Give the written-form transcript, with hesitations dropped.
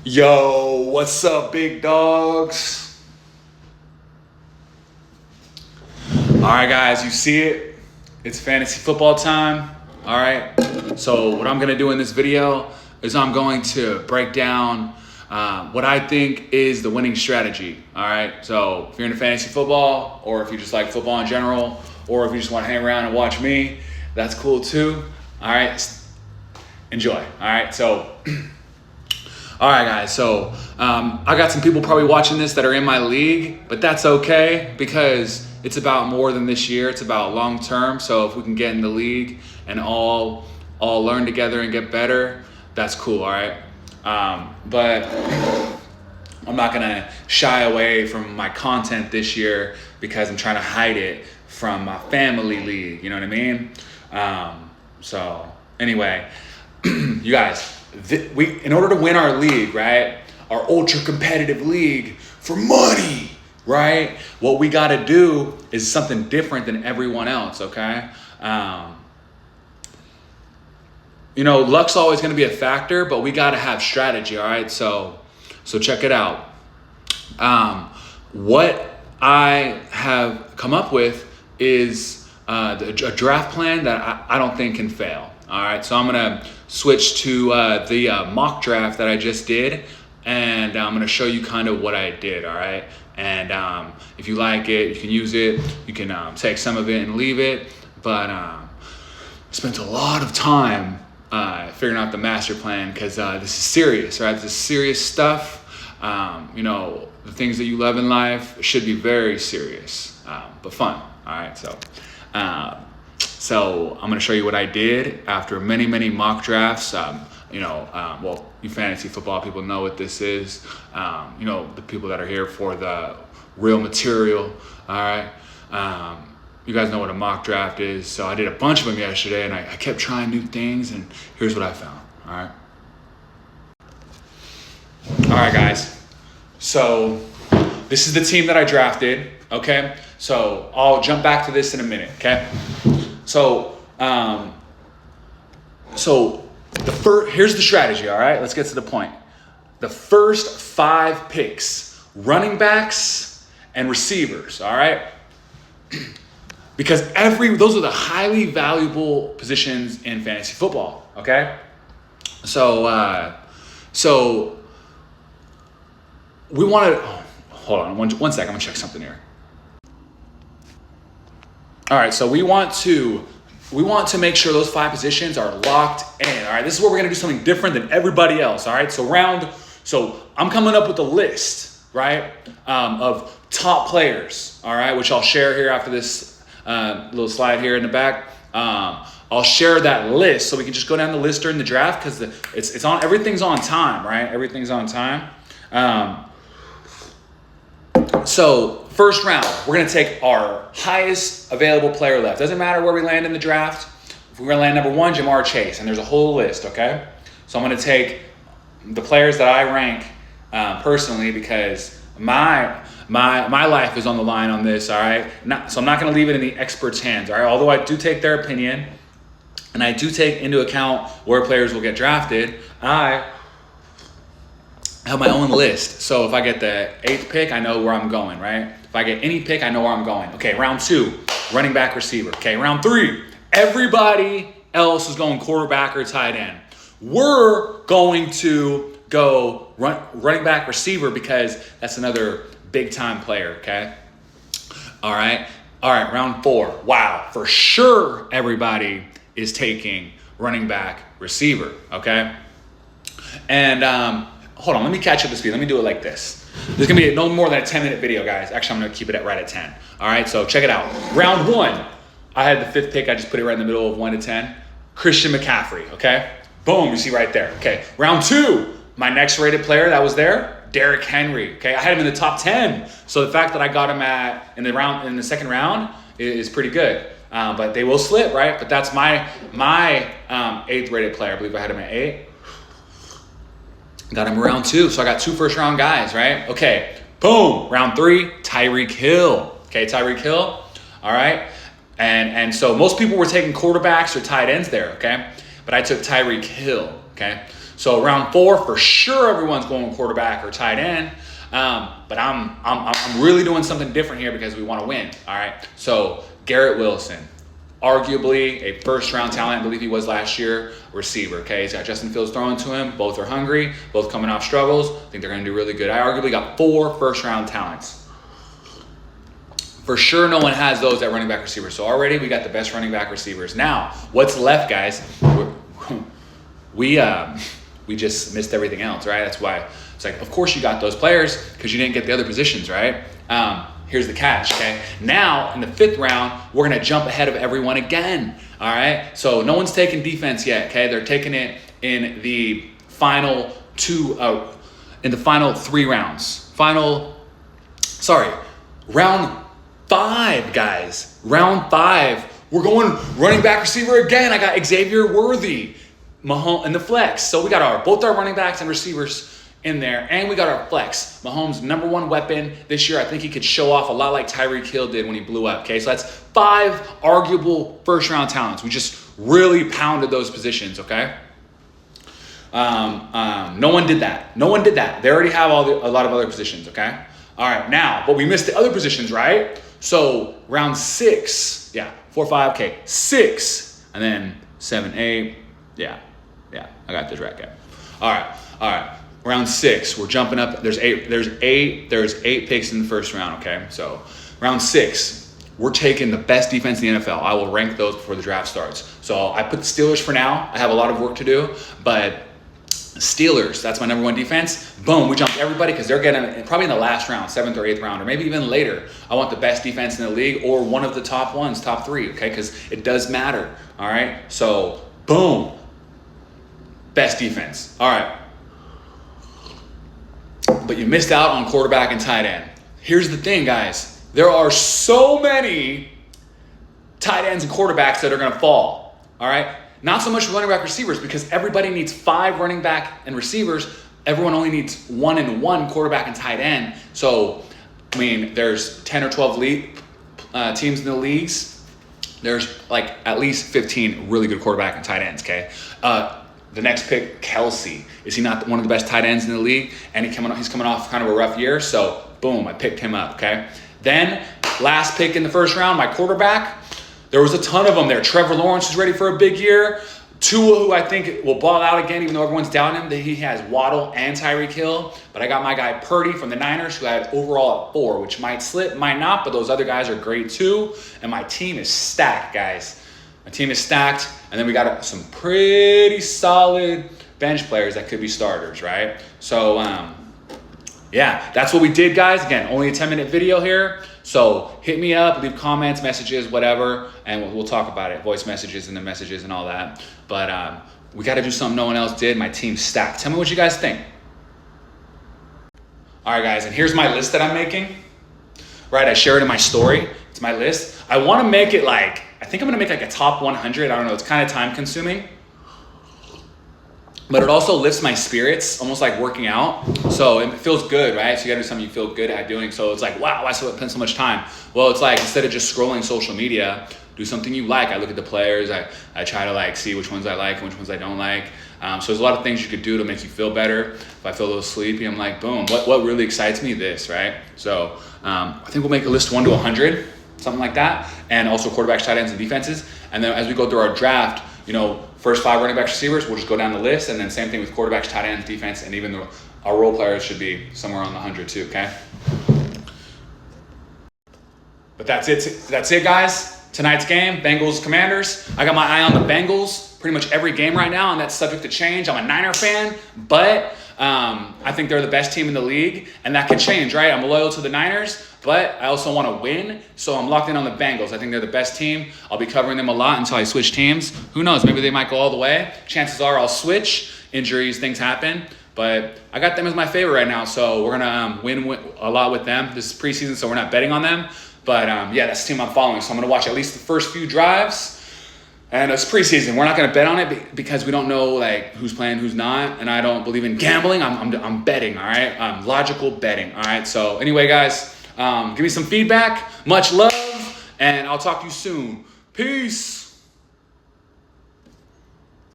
Yo, what's up, big dogs? All right, guys, you see it? It's fantasy football time. All right. So what I'm gonna do in this video is I'm going to break down what I think is the winning strategy. All right. So if you're into fantasy football, or if you just like football in general, or if you just want to hang around and watch me, that's cool too. All right. Enjoy. All right. So. All right, guys, so I got some people probably watching this that are in my league, but that's okay because it's about more than this year. It's about long term. So if we can get in the league and all learn together and get better, that's cool, all right? But I'm not going to shy away from my content this year because I'm trying to hide it from my family league, you know what I mean? So anyway, you guys, in order to win our league, right, our ultra competitive league for money, right, what we got to do is something different than everyone else, okay? Luck's always going to be a factor, but we got to have strategy, all right? So check it out. What I have come up with is a draft plan that I don't think can fail. All right, so I'm gonna switch to the mock draft that I just did, and I'm gonna show you kind of what I did. All right, and if you like it, you can use it. You can take some of it and leave it. But I spent a lot of time figuring out the master plan because this is serious, right? This is serious stuff. The things that you love in life should be very serious, but fun. All right, So I'm going to show you what I did after many mock drafts. You fantasy football people know what this is. The people that are here for the real material. All right. You guys know what a mock draft is. So I did a bunch of them yesterday, and I kept trying new things, and here's what I found. All right. All right, guys. So this is the team that I drafted. Okay. So I'll jump back to this in a minute. Okay. So here's the strategy, all right? Let's get to the point. The first 5 picks, running backs and receivers, all right? Because those are the highly valuable positions in fantasy football, okay? So we want to, hold on one second, I'm gonna check something here. All right, so we want to make sure those 5 positions are locked in. All right, this is where we're gonna do something different than everybody else. All right, so I'm coming up with a list, right, of top players. All right, which I'll share here after this little slide here in the back. I'll share that list so we can just go down the list during the draft because it's on. Everything's on time, right? Everything's on time. So first round, we're going to take our highest available player left. Doesn't matter where we land in the draft. If we're going to land number 1, Ja'Marr Chase, and there's a whole list, okay? So I'm going to take the players that I rank personally because my life is on the line on this, all right? So I'm not going to leave it in the experts' hands, all right? Although I do take their opinion, and I do take into account where players will get drafted, I have my own list. So if I get the 8th pick, I know where I'm going, right? If I get any pick, I know where I'm going. Okay, round 2, running back, receiver. Okay, round 3, everybody else is going quarterback or tight end. We're going to go running back, receiver because that's another big time player, okay? All right, round 4. Wow, for sure everybody is taking running back, receiver, okay? And hold on, let me catch up to speed. Let me do it like this. There's gonna be no more than a 10-minute video, guys. Actually, I'm gonna keep it right at 10. All right, so check it out. Round 1, I had the 5th pick. I just put it right in the middle of 1 to 10. Christian McCaffrey, okay? Boom, you see right there. Okay, round 2, my next rated player that was there, Derrick Henry. Okay, I had him in the top 10. So the fact that I got him in the second round is pretty good. But they will slip, right? But that's my 8th rated player. I believe I had him at 8. Got him round 2, so I got 2 first-round guys, right? Okay, boom, round 3, Tyreek Hill. Okay, Tyreek Hill, all right? And so most people were taking quarterbacks or tight ends there, okay? But I took Tyreek Hill, okay? So round 4, for sure, everyone's going quarterback or tight end. But I'm really doing something different here because we want to win, all right? So Garrett Wilson, arguably a first-round talent, I believe he was last year, receiver, okay? He's got Justin Fields throwing to him. Both are hungry, both coming off struggles. I think they're going to do really good. I arguably got 4 first-round talents. For sure, no one has those at running back receivers. So already we got the best running back receivers. Now, what's left, guys? We just missed everything else, right? That's why it's like, of course you got those players because you didn't get the other positions, right? Here's the catch, okay? Now, in the 5th round, we're going to jump ahead of everyone again, all right? So no one's taking defense yet, okay? They're taking it in the final 3 rounds. Round 5, guys. Round 5. We're going running back receiver again. I got Xavier Worthy, Mahomes, and the flex. So we got both our running backs and receivers in there, and we got our flex. Mahomes' #1 weapon this year. I think he could show off a lot like Tyreek Hill did when he blew up. Okay, so that's 5 arguable first-round talents. We just really pounded those positions. Okay. No one did that. They already have a lot of other positions. Okay. All right. Now, but we missed the other positions, right? So round 6, 4, 5, okay, 6, and then 7, 8, yeah, I got this right, okay. All right, round 6, we're jumping up. There's eight picks in the first round, okay. So round 6, we're taking the best defense in the NFL. I will rank those before the draft starts. So I put the Steelers for now. I have a lot of work to do, but Steelers, that's my #1 defense. Boom, we jumped everybody because they're getting probably in the last round, 7th or 8th round, or maybe even later. I want the best defense in the league or one of the top 3, okay? Because it does matter, all right? So, boom, best defense. All right. But you missed out on quarterback and tight end. Here's the thing, guys. There are so many tight ends and quarterbacks that are going to fall, all right? Not so much running back receivers because everybody needs 5 running back and receivers. Everyone only needs 1 and 1 quarterback and tight end. So, I mean, there's 10 or 12 teams in the leagues. There's like at least 15 really good quarterback and tight ends, okay? The next pick, Kelsey. Is he not one of the best tight ends in the league? And he's coming off kind of a rough year. So, boom, I picked him up, okay? Then, last pick in the first round, my quarterback. There was a ton of them there. Trevor Lawrence is ready for a big year. Tua, who I think will ball out again, even though everyone's doubting him. He has Waddle and Tyreek Hill. But I got my guy Purdy from the Niners, who I had overall at 4, which might slip, might not, but those other guys are great too. And my team is stacked, guys. My team is stacked. And then we got some pretty solid bench players that could be starters, right? So, that's what we did, guys. Again, only a 10-minute video here. So hit me up, leave comments, messages, whatever, and we'll talk about it. Voice messages and the messages and all that. But we got to do something no one else did. My team's stacked. Tell me what you guys think. All right, guys, and here's my list that I'm making. Right, I shared it in my story. It's my list. I want to make it I think I'm going to make a top 100. I don't know. It's kind of time consuming. But it also lifts my spirits, almost like working out. So it feels good, right? So you gotta do something you feel good at doing. So it's like, wow, why spend so much time? Well, it's like, instead of just scrolling social media, do something you like. I look at the players. I try to see which ones I like and which ones I don't like. So there's a lot of things you could do to make you feel better. If I feel a little sleepy, I'm like, boom, what really excites me? This, right? So I think we'll make a list 1 to 100, something like that. And also quarterbacks, tight ends, and defenses. And then as we go through our draft, first 5 running backs, receivers, we'll just go down the list, and then same thing with quarterbacks, tight ends, defense, and even our role players should be somewhere on the 100 too, okay? But that's it, guys. Tonight's game, Bengals Commanders. I got my eye on the Bengals pretty much every game right now, and that's subject to change. I'm a Niner fan, but I think they're the best team in the league, and that could change, right? I'm loyal to the Niners, but I also want to win, so I'm locked in on the Bengals. I think they're the best team. I'll be covering them a lot until I switch teams. Who knows? Maybe they might go all the way. Chances are I'll switch. Injuries, things happen. But I got them as my favorite right now, so we're going to win a lot with them. This is preseason, so we're not betting on them. But, that's the team I'm following. So I'm going to watch at least the first few drives. And it's preseason. We're not going to bet on it because we don't know who's playing, who's not. And I don't believe in gambling. I'm betting, all right? Logical betting, all right? So anyway, guys, give me some feedback. Much love. And I'll talk to you soon. Peace.